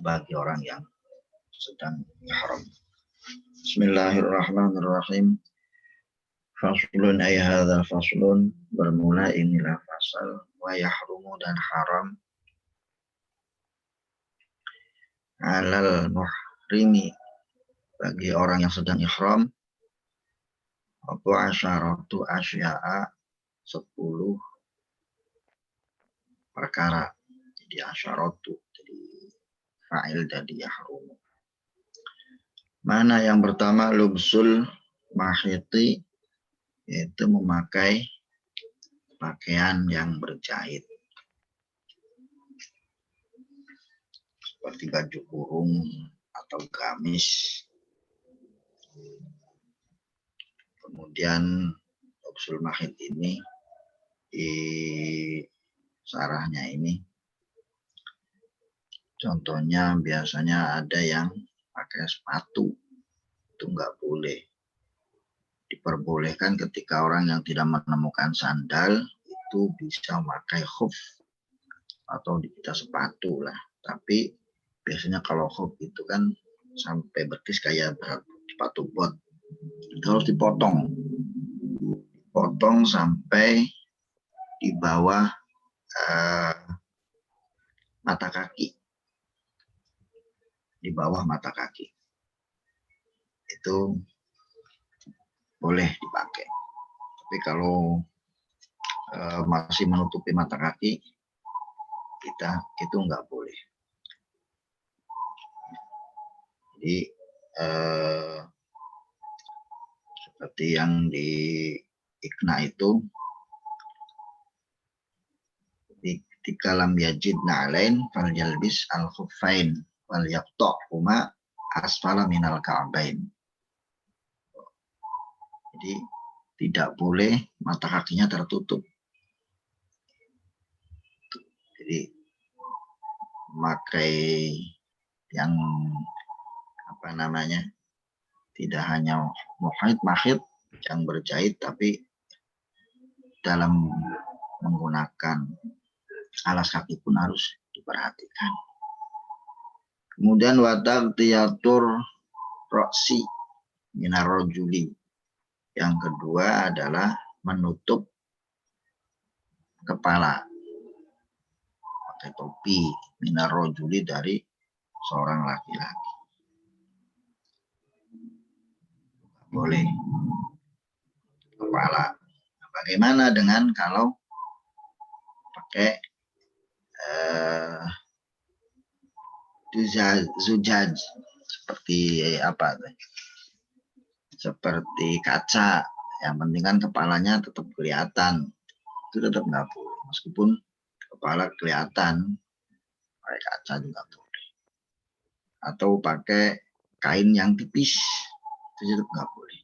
bagi orang yang sedang ihram. Bismillahirrahmanirrahim. Faslun ay hadza faslun, bermula inilah fasal, wa yahrumu dan haram alal muhrimi bagi orang yang sedang ihram apa asyaratu asya'a 10 perkara. Jadi asyaratu jadi fa'il dari yahrumu. Mana yang pertama lubsul mahiti, yaitu memakai pakaian yang berjahit seperti baju kurung atau gamis. Kemudian lubsul mahit ini di sarahnya ini contohnya biasanya ada yang pakai sepatu, itu nggak boleh. Diperbolehkan ketika orang yang tidak menemukan sandal itu bisa memakai khuf atau kita sepatu lah. Tapi biasanya kalau khuf itu kan sampai betis kayak sepatu bot, itu harus dipotong sampai di bawah mata kaki, di bawah mata kaki itu boleh dipakai. Tapi kalau masih menutupi mata kaki kita itu nggak boleh. Jadi seperti yang di Iqna itu ketika lam yajid na'lain fal yalbis al khuffain wal yaqta'huma asfala minal ka'bain. Jadi tidak boleh mata kakinya tertutup. Jadi memakai yang tidak hanya mahit yang berjahit, tapi dalam menggunakan alas kaki pun harus diperhatikan. Kemudian watabtiyatur roksi minar rajuli. Yang kedua adalah menutup kepala pakai topi minar rajuli dari seorang laki-laki. Boleh kepala. Bagaimana dengan kalau pakai zujaj seperti apa? Seperti kaca. Yang penting kan kepalanya tetap kelihatan. Itu tetap nggak boleh. Meskipun kepala kelihatan, pakai kaca juga boleh. Atau pakai kain yang tipis, itu tetap nggak boleh.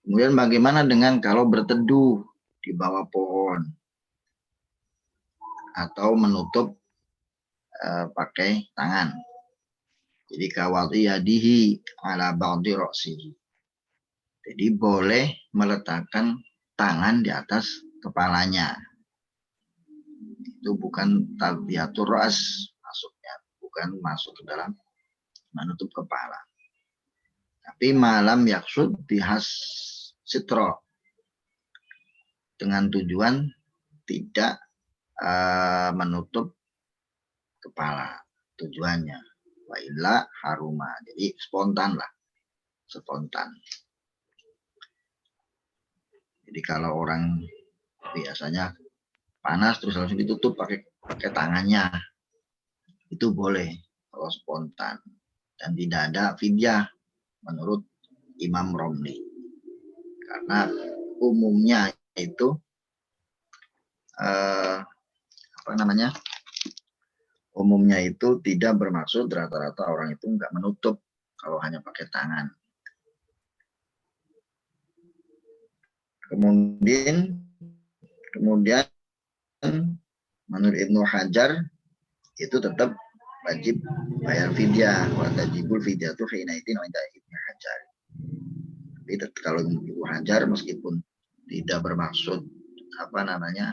Kemudian bagaimana dengan kalau berteduh di bawah pohon atau menutup pakai tangan? Jadi kawati yadihi ala ba'di roksihi. Jadi boleh meletakkan tangan di atas kepalanya. Itu bukan tabiatur ras masuknya, bukan masuk ke dalam menutup kepala. Tapi malam yaksud bihas sitro, dengan tujuan tidak menutup kepala tujuannya. Wa illa haruma, jadi spontan. Jadi kalau orang biasanya panas terus langsung ditutup pakai tangannya, itu boleh kalau spontan dan tidak ada fidyah menurut Imam Romli, karena umumnya itu umumnya itu tidak bermaksud rata-rata orang itu nggak menutup kalau hanya pakai tangan. Kemudian menurut Ibnu Hajar itu tetap wajib bayar fidyah. Wa tajibul fidyatu hina idzin inda Ibnu Hajar. Tapi kalau Ibnu Hajar meskipun tidak bermaksud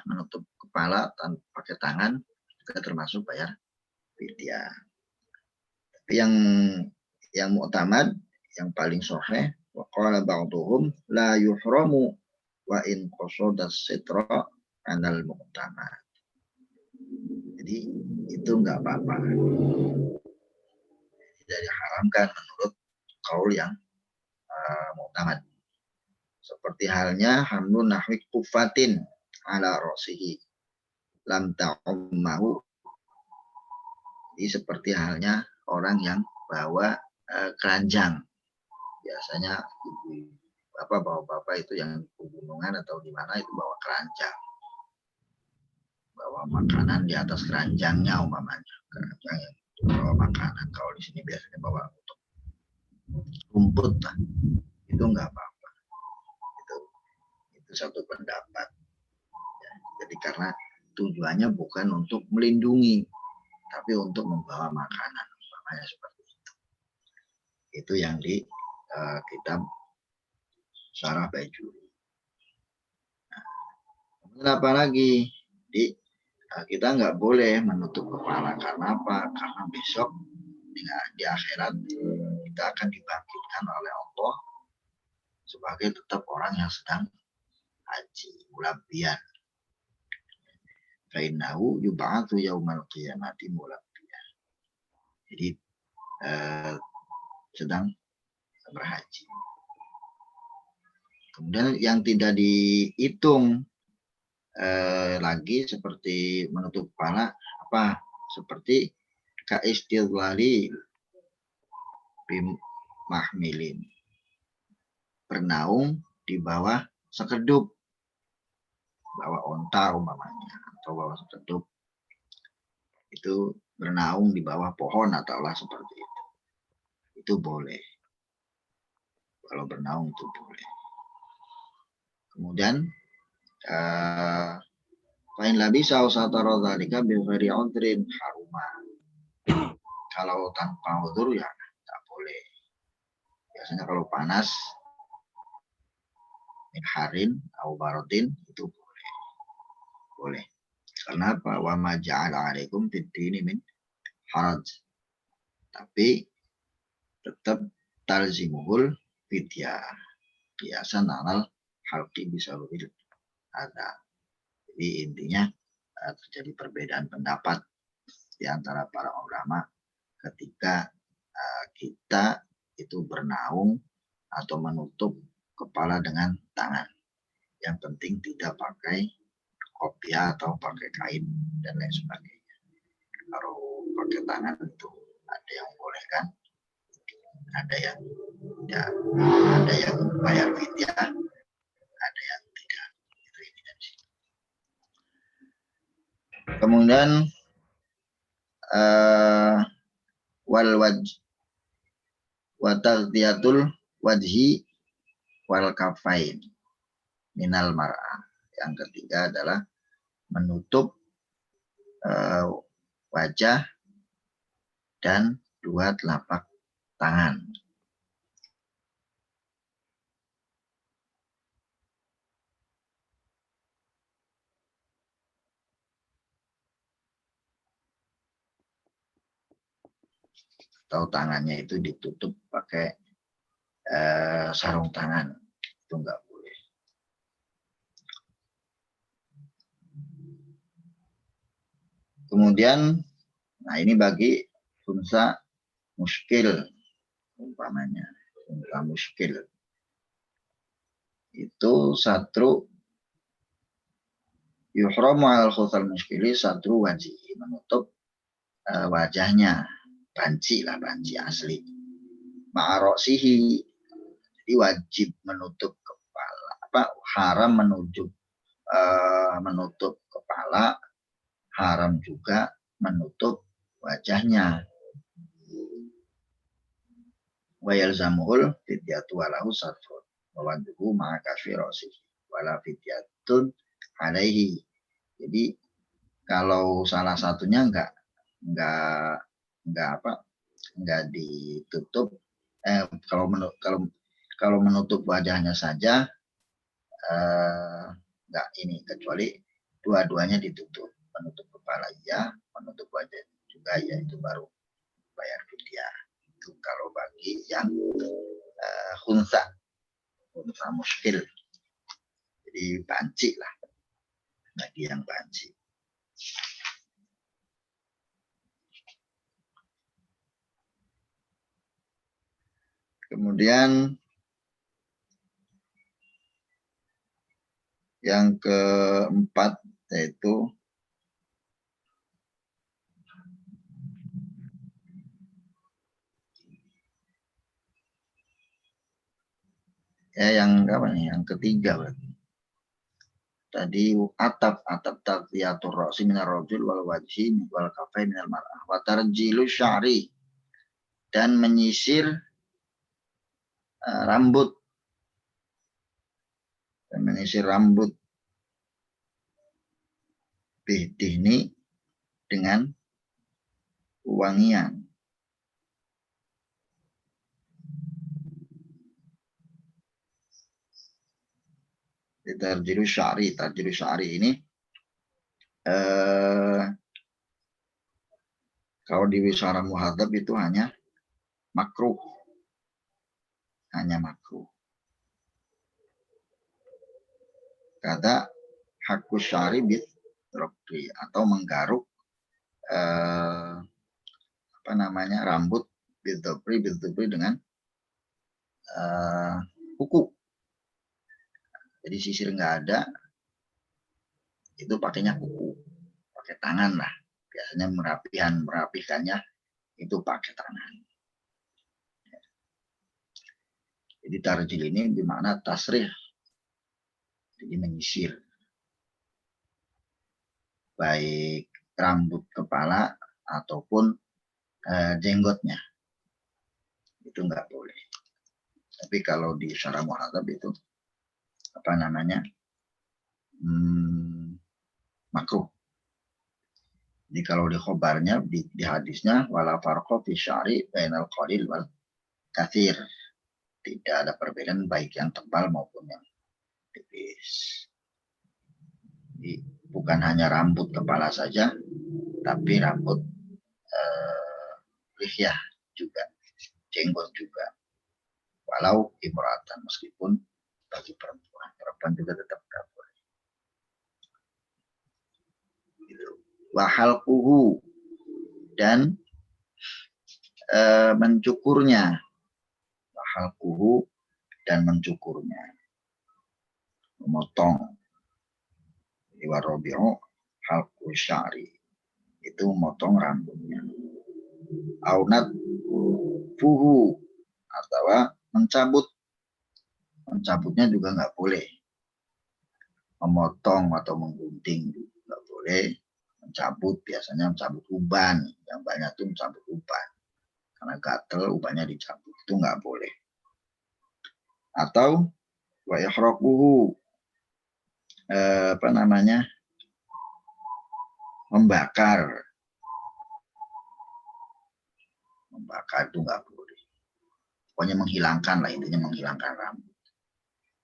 menutup kepala tanpa pakai tangan juga termasuk bayar fidyah. Tapi yang mu'tamad, yang paling sahih, wa qala ba'dhum la yuhramu wa in qasada sitra anal mu'tamad. Jadi itu enggak apa-apa. Tidak diharamkan menurut qaul yang mu'tamad. Seperti halnya hamlun nahwi kufatin ala rasihi lam ta'ummahu. Jadi seperti halnya orang yang bawa keranjang. Biasanya bapak-bapak itu yang di pegunungan atau di mana itu bawa keranjang. Bawa makanan di atas keranjangnya umpamanya. Keranjang yang bawa makanan. Kalau di sini biasanya bawa untuk rumput lah. Itu enggak apa-apa. Itu satu pendapat. Ya, jadi karena tujuannya bukan untuk melindungi, tapi untuk membawa makanan, umpamanya seperti itu. Itu yang di kitab Syarah Baijuuri. Nah, apa lagi? Jadi kita nggak boleh menutup kepala karena apa? Karena besok di akhirat kita akan dibangkitkan oleh Allah sebagai tetap orang yang sedang haji mulabbiyan. Fainnahu yub'atsu yaumal qiyamati mulabbiyan. Jadi sedang berhaji. Kemudian yang tidak dihitung lagi seperti menutup kepala apa? Seperti kaistilali bimahmilin. Bernaung di bawah sekedup. Bawah onta umpamanya atau bawah sekedup. Itu bernaung di bawah pohon atau lah seperti itu. Itu boleh. Kalau bernaung itu boleh. Kemudian fa'in labisa usatara dzalika bi ghairi udhrin haruma. Kalau tanpa udzur ya tak boleh. Biasanya kalau panas min harin atau barodin itu boleh. Boleh. Karena apa? Wa ma ja'ala 'alaikum fid dini min haraj. Tapi tetap talzimuhul fidyah. Biasan alal halqi bisa lebih ada. Jadi intinya terjadi perbedaan pendapat di antara para ulama ketika kita itu bernaung atau menutup kepala dengan tangan. Yang penting tidak pakai kopiah atau pakai kain dan lain sebagainya. Kalau pakai tangan itu ada yang boleh kan, ada yang tidak, ada yang bayar fidyah, ada yang tidak. Itu ini dan sini. Kemudian wal wajh wa taghdiyatul wajhi wal kafain minal mar'ah. Yang ketiga adalah menutup wajah dan dua telapak tangan. Atau tangannya itu ditutup pakai sarung tangan. Itu enggak boleh. Kemudian, nah ini bagi unsa muskil umpamanya. Unsa muskil. Itu satru yuhramu al khusal muskili satru wajih. Menutup wajahnya. Banci lah, banci asli. Ma'aroksihi. Jadi wajib menutup kepala. Haram menutup kepala. Haram juga menutup wajahnya. Wa yalzamuhul fidyatu walahu sarfun. Wa waduhu ma'akafirosihi. Wala fidyatun alaihi. Jadi kalau salah satunya enggak ditutup, kalau menutup wajahnya saja nggak ini, kecuali dua-duanya ditutup. Menutup kepala iya, menutup wajah juga ya, itu baru bayar fidyah. Itu kalau bagi yang khunsa muskil, jadi banci lah, bagi yang banci. Kemudian yang keempat yaitu yang apa nih? Yang ketiga berarti. Tadi atap taqtiyatur ra'si minar rajul wal wajhi wal kafai minal mar'ah wa tarjilu sya'ri, dan menyisir rambut, bidihni dengan wangian. Tarjilu sya'ri ini kalau di wisara muhadzab itu hanya makruh. Kata hakus syari bit atau menggaruk rambut bil dengan kuku. Jadi sisir nggak ada, itu pakainya kuku, pakai tangan lah. Biasanya merapikannya itu pakai tangan. Jadi tarjil ini dimana tasrih, jadi menyisir baik rambut kepala ataupun jenggotnya, itu nggak boleh. Tapi kalau di syara muhadzab itu makruh. Jadi kalau di khobarnya, di hadisnya wala farqa fi syari bainal qalil wal katsir, tidak ada perbedaan baik yang tebal maupun yang tipis. Jadi bukan hanya rambut kepala saja, tapi rambut lihyah juga, jenggot juga. Walau imratan, meskipun bagi perempuan juga tetap nggak boleh. Wahal kuhu, dan mencukurnya. Wahal kuhu dan mencukurnya, memotong. Warobi'u halqu sya'ri, itu memotong rambutnya. Aunat fuhu, atau mencabutnya juga nggak boleh. Memotong atau menggunting nggak boleh. Mencabut biasanya mencabut uban, yang banyak tuh mencabut uban karena gatel, ubannya dicabut, itu nggak boleh. Atau wa ihraquhu, membakar itu nggak boleh. Pokoknya menghilangkan lah, intinya menghilangkan rambut,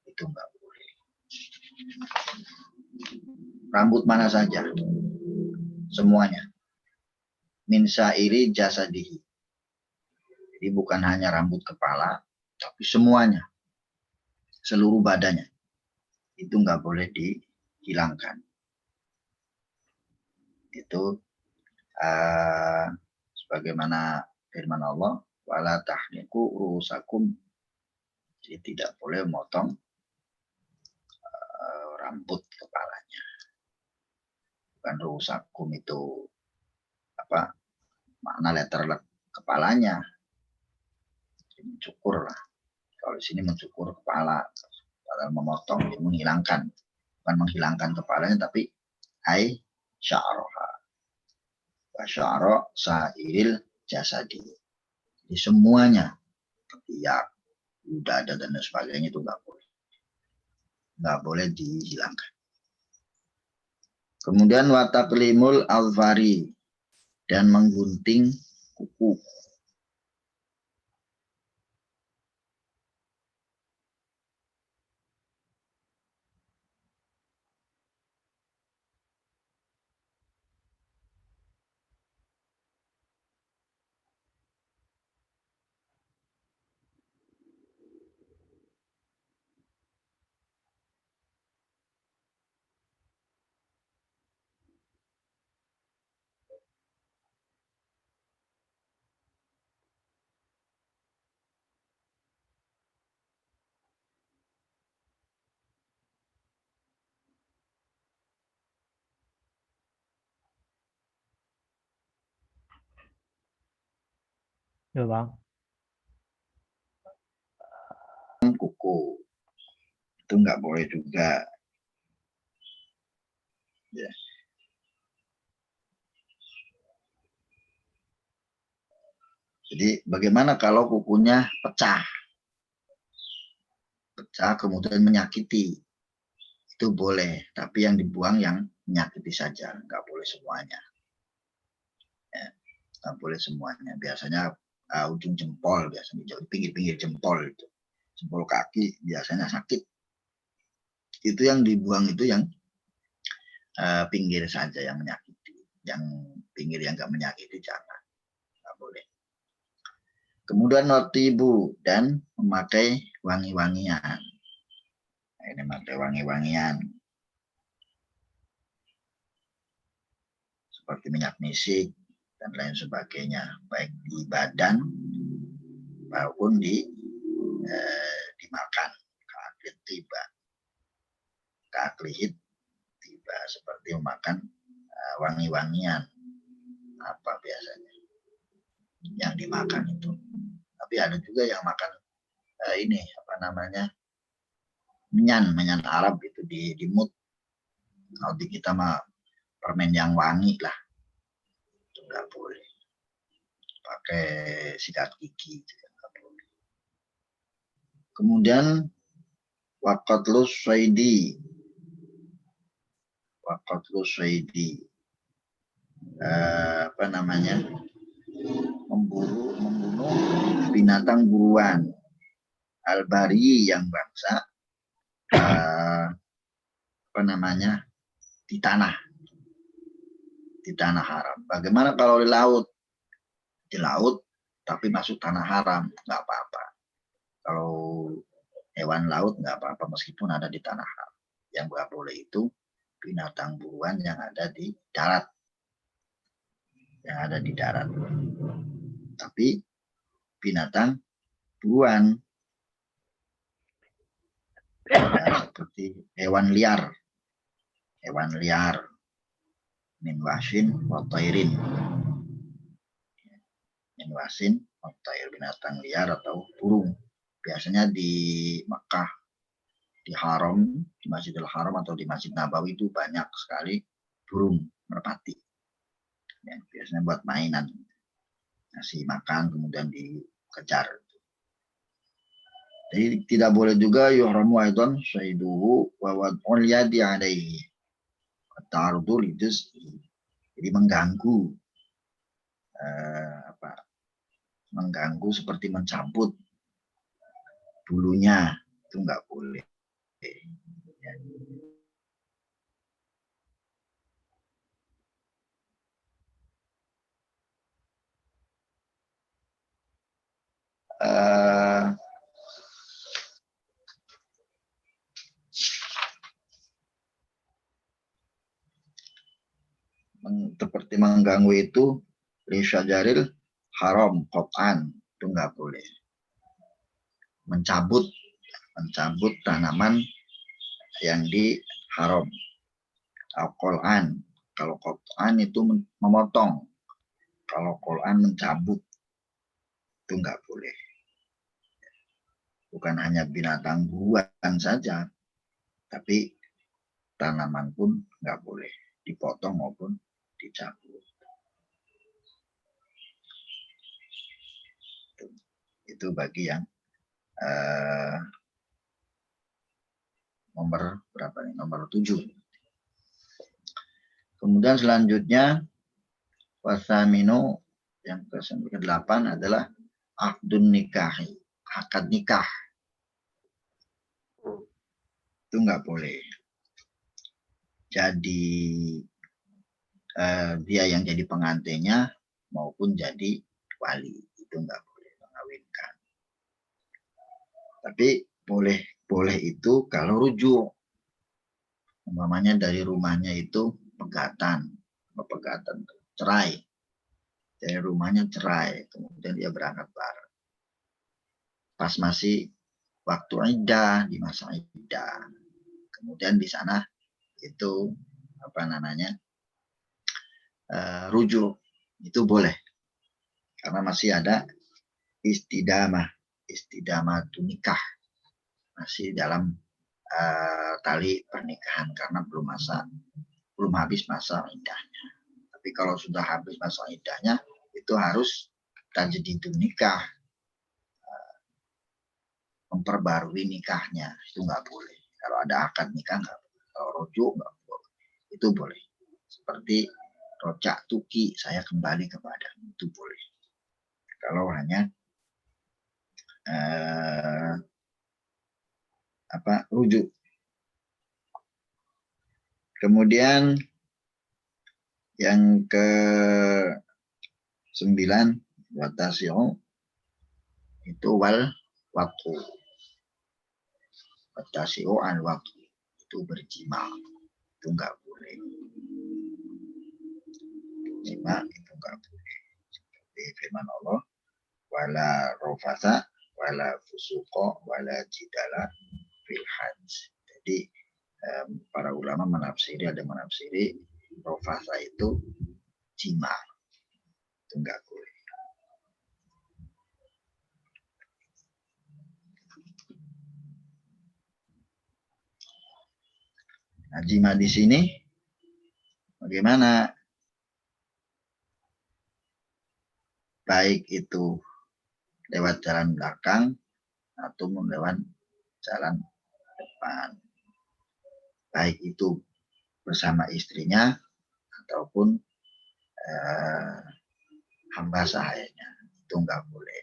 itu nggak boleh. Rambut mana saja, semuanya. Min sa'iri jasadihi, jadi bukan hanya rambut kepala, tapi semuanya, seluruh badannya, itu nggak boleh dihilangkan. Itu sebagaimana firman Allah, wala tahniku rusakum, jadi tidak boleh memotong rambut kepalanya. Bukan rusakum itu makna letter kepalanya, mencukur lah. Kalau di sini mencukur kepala, padahal memotong, menghilangkan, bukan menghilangkan kepalanya, tapi ai sya'roha wa sya'ro sa'iril jasadi, jadi semuanya, ketiak, dada dan sebagainya itu nggak boleh dihilangkan. Kemudian wataklimul alvari, dan menggunting kuku. Ya Bang. Kuku itu nggak boleh juga. Ya. Jadi bagaimana kalau kukunya pecah? Pecah kemudian menyakiti, itu boleh, tapi yang dibuang yang menyakiti saja, nggak boleh semuanya. Ya, nggak boleh semuanya. Biasanya ujung jempol, biasanya di pinggir-pinggir jempol itu, jempol kaki biasanya sakit. Itu yang dibuang itu yang pinggir saja yang menyakiti, yang pinggir yang nggak menyakiti jangan, nggak boleh. Kemudian notibu dan memakai wangi-wangian. Nah, ini memakai wangi-wangian seperti minyak misik dan lain sebagainya, baik di badan maupun dimakan. Kaklit tiba, kaklihit tiba, seperti memakan wangi-wangian apa biasanya yang dimakan itu. Tapi ada juga yang makan ini apa namanya menyan Arab itu di mut. Kalau di kita mah permen yang wangi lah, itu nggak boleh. Pakai sikat gigi juga nggak boleh. Kemudian waqatlus syaidi, apa namanya, membunuh binatang buruan, albari yang bangsa apa namanya di tanah haram. Bagaimana kalau di laut? Di laut tapi masuk tanah haram, nggak apa-apa. Kalau hewan laut nggak apa-apa meskipun ada di tanah haram. Yang nggak boleh itu binatang buruan yang ada di darat, tapi binatang buruan seperti hewan liar min wasin wa tairin, binatang liar atau burung. Biasanya di Mekah, di Haram, di Masjidil Haram atau di Masjid Nabawi itu banyak sekali burung merpati. Ya, biasanya buat mainan, ngasih makan kemudian dikejar. Jadi tidak boleh juga yuhramu aidan syaiduhu wa wad'ul yadi alaihi. Ta'arudul itu jadi mengganggu mengganggu seperti mencabut bulunya, itu nggak boleh. Ya. Seperti mengganggu itu lisyajaril haram qat'an, itu nggak boleh. Mencabut tanaman yang di haram. Al-Qur'an, kalau qat'an itu memotong, kalau Qur'an mencabut, itu nggak boleh. Bukan hanya binatang buruan saja, tapi tanaman pun nggak boleh dipotong maupun dicabut. Itu bagi yang nomor berapa nih? Nomor 7. Kemudian selanjutnya wasaminu yang ke-8 adalah akdun nikahi, akad nikah. Itu nggak boleh. Jadi dia yang jadi pengantinnya maupun jadi wali, itu nggak boleh mengawinkan. Tapi boleh itu kalau rujuk. Umpamanya dari rumahnya itu pegatan cerai. Dari rumahnya cerai, kemudian dia berangkat bareng. Pas masih waktu iddah, di masa iddah. Kemudian di sana itu apa namanya rujuk, itu boleh karena masih ada istidamah itu nikah, masih dalam tali pernikahan karena belum habis masa iddahnya. Tapi kalau sudah habis masa iddahnya itu harus tajdidun nikah, memperbarui nikahnya, itu nggak boleh. Kalau ada akad nikah nggak boleh. Kalau rujuk nggak boleh. Itu boleh. Seperti rojak tuki, saya kembali kepada itu boleh. Kalau hanya rujuk. Kemudian yang ke-9 watasi'u itu wal waktu. Watasi'u an waktu itu berjima, itu enggak boleh. Jima itu enggak boleh. Seperti firman Allah, wala rofasa wala fusuqa wala jidala fil hajj. Jadi para ulama ada menafsiri rofasa itu jima, itu enggak boleh. Nah, jima di sini bagaimana? Baik itu lewat jalan belakang atau lewat jalan depan. Baik itu bersama istrinya ataupun hamba sahayanya, itu enggak boleh.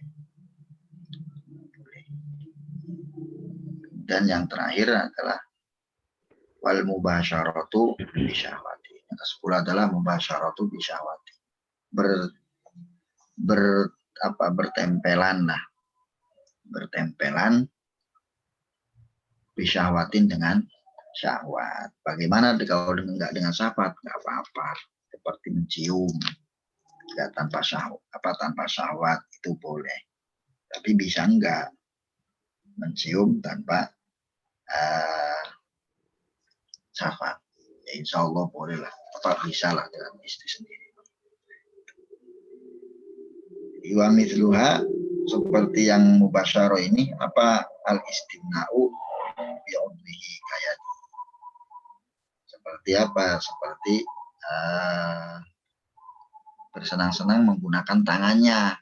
Dan yang terakhir adalah wal mubasyaratu bisyahwati. Yang ke-10 adalah mubasyaratu bisyahwati. Bertempelan bisyahwatin dengan syahwat. Bagaimana kalau enggak dengan syahwat? Enggak apa-apa. Seperti mencium, enggak tanpa syahwat itu boleh. Tapi bisa enggak mencium tanpa syahwat? Ya insya Allah boleh lah. Bisa lah dengan istri sendiri. Wa mithluha, seperti yang mubasyarah ini apa al-istimna'u bi'udhihi kayak seperti apa? Seperti bersenang-senang menggunakan tangannya.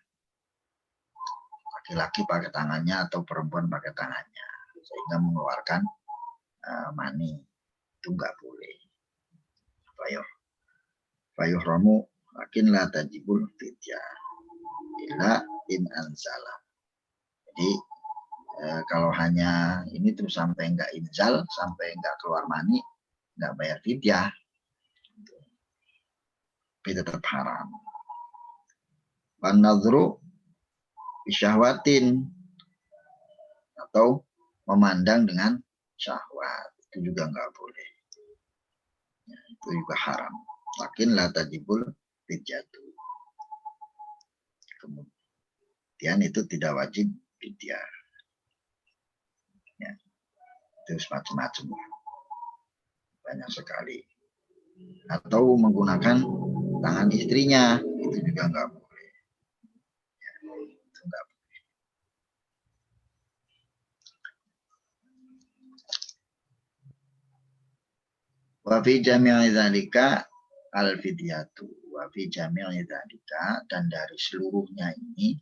Laki-laki pakai tangannya atau perempuan pakai tangannya sehingga mengeluarkan mani, itu enggak boleh. Fayuhramu lakin la tajibul fidyah illa in anzala. Jadi kalau hanya ini terus sampai enggak inzal, sampai enggak keluar mani, enggak bayar fidyah, tapi tetap haram. Wan nadhru bisyahwatin, atau memandang dengan syahwat, itu juga enggak boleh. Ya, itu juga haram. Lakin la tajibul fidyatu. Kemudian itu tidak wajib fidyah. Ya, itu macam-macam, banyak sekali. Atau menggunakan tangan istrinya, itu juga enggak boleh. Ya, itu enggak boleh. Wa fi jami'i dzalika al-fidyatu. Wa fi jami'i dzalika, dan dari seluruhnya ini,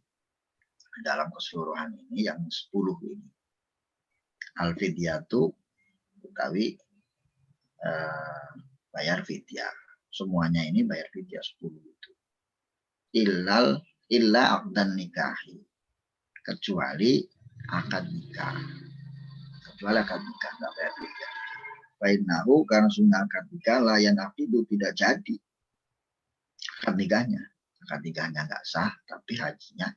dalam keseluruhan ini yang 10 ini, al-fidyatu utawi bayar fidyah. Semuanya ini bayar fidyah 10 itu. Illa aqdan nikahi, kecuali akad nikah. Kecuali akad nikah enggak bayar fidyah. Fainahu, karena sunnah akad nikah layan aqidu, tidak jadi akad nikahnya. Akad nikahnya enggak sah, tapi hajinya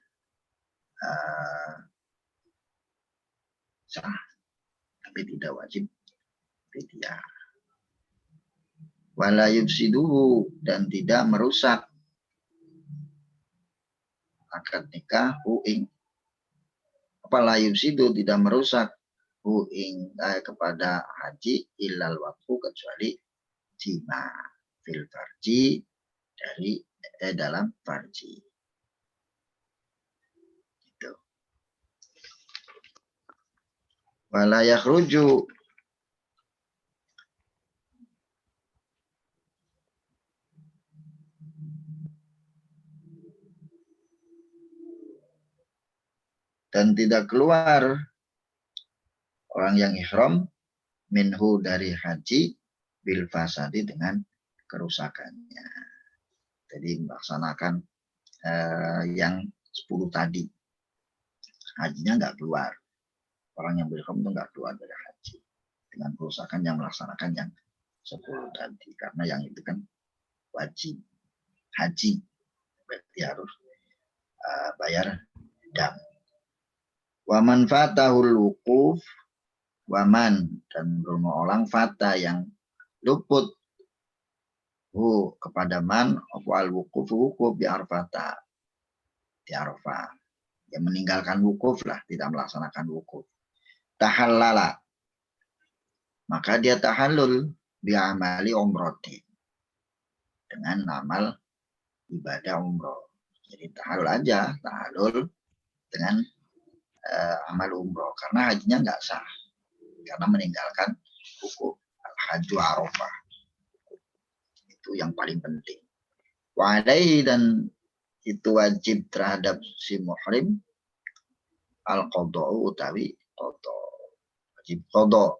sah, tapi tidak wajib fidyah. Wala yufsiduhu, dan tidak merusak akad nikah huing. Apa la yufsidu, tidak merusak huing kepada haji ilal waktu, kecuali jima fil farji, dari dalam farji. Gitu. Wala yakhruju, dan tidak keluar orang yang ihram minhu dari haji bil fasadi dengan kerusakannya. Jadi melaksanakan yang 10 tadi, hajinya nggak keluar. Orang yang berihram itu nggak keluar dari haji dengan kerusakan yang melaksanakan yang 10 tadi. Karena yang itu kan wajib haji, berarti harus bayar dam. Waman fatahul wukuf, waman dan rumah orang fata yang luput kepada man al wukuf di Arafah, di Arafah, yang meninggalkan wukuf lah, tidak melaksanakan wukuf. Tahallala, maka dia tahallul bi'amali umrati, dengan amal ibadah umroh. Jadi tahallul aja, tahallul dengan amal umroh, karena hajinya nggak sah, karena meninggalkan wukuf. Al-Hajju Arafah, itu yang paling penting. Wa alaihi, dan itu wajib terhadap si muhrim al-qada'u utawi qada, wajib qada.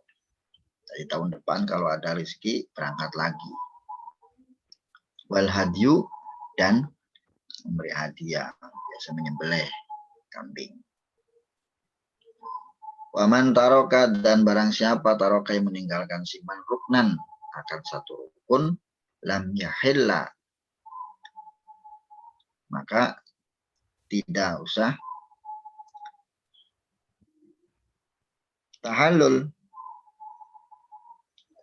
Dari tahun depan kalau ada rezeki berangkat lagi. Wal hadyu, dan memberi hadiah, biasa menyembelih kambing. Waman taroka, dan barang siapa taroka yang meninggalkan siman ruknan, akan satu rukun, lam yahilla, maka tidak usah tahallul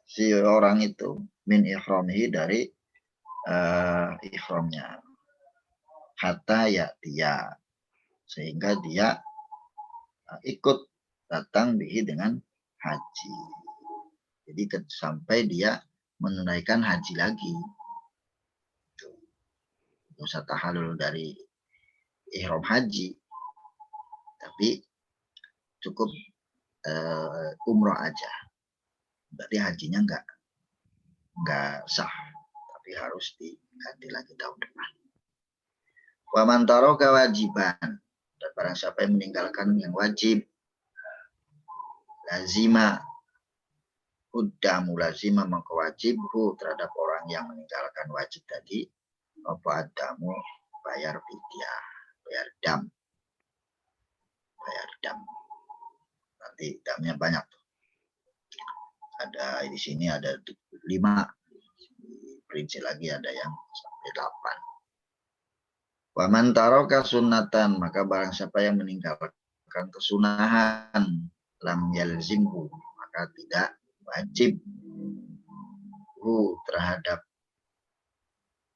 si orang itu min ihramihi, dari ihramnya, hatta ya dia, sehingga dia ikut datang bihi dengan haji. Jadi sampai dia menunaikan haji lagi. Tidak usah tahallul dari ihram haji, tapi cukup umroh aja. Berarti hajinya nggak sah, tapi harus diganti lagi tahun depan. Wa man taraka wajiban, dan barang siapa yang meninggalkan yang wajib, lazima uddamu, lazima maka wajibhu terhadap orang yang meninggalkan wajib tadi, apa adamu, bayar fidyah, bayar dam, nanti damnya banyak tuh. Ada di sini ada 5, prinsip lagi ada yang sampai 8. Waman taroka sunnatan, maka barang siapa yang meninggalkan kesunahan, lam yalzimhu, maka tidak wajib terhadap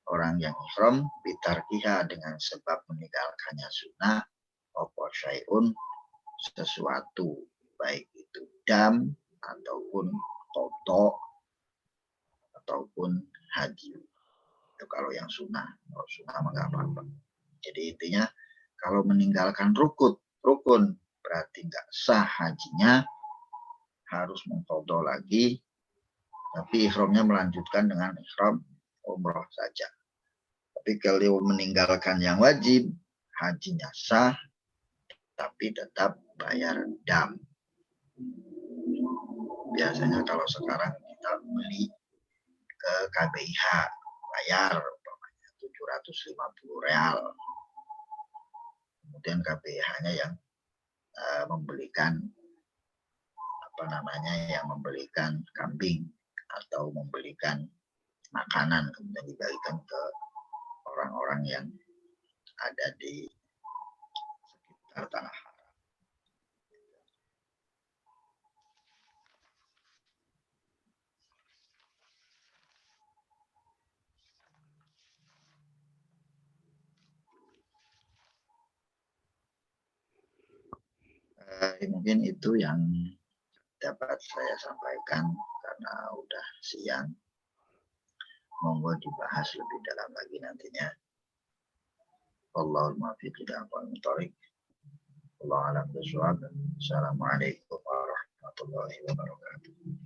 orang yang ihram bitarkiha, dengan sebab meninggalkannya sunnah, apa syai'un, sesuatu, baik itu dam ataupun qada ataupun haji. Itu kalau yang sunnah. Kalau sunnah mah nggak apa-apa. Jadi intinya kalau meninggalkan rukun berarti nggak sah hajinya, harus mengqadha lagi, tapi ihramnya melanjutkan dengan ihram umroh saja. Tapi kalau meninggalkan yang wajib, hajinya sah, tapi tetap bayar dam. Biasanya kalau sekarang kita beli ke KBIH, bayar 750 real. Kemudian KBIH-nya yang membelikan yang membelikan kambing atau membelikan makanan, kemudian dibagikan ke orang-orang yang ada di sekitar tanah haram. Mungkin itu yang dapat saya sampaikan karena udah siang. Monggo dibahas lebih dalam lagi nantinya. Wallahul muwaffiq ila aqwamit thoriq. Wallahu a'lam bishawab. Assalamualaikum warahmatullahi wabarakatuh. warahmatullahi wabarakatuh.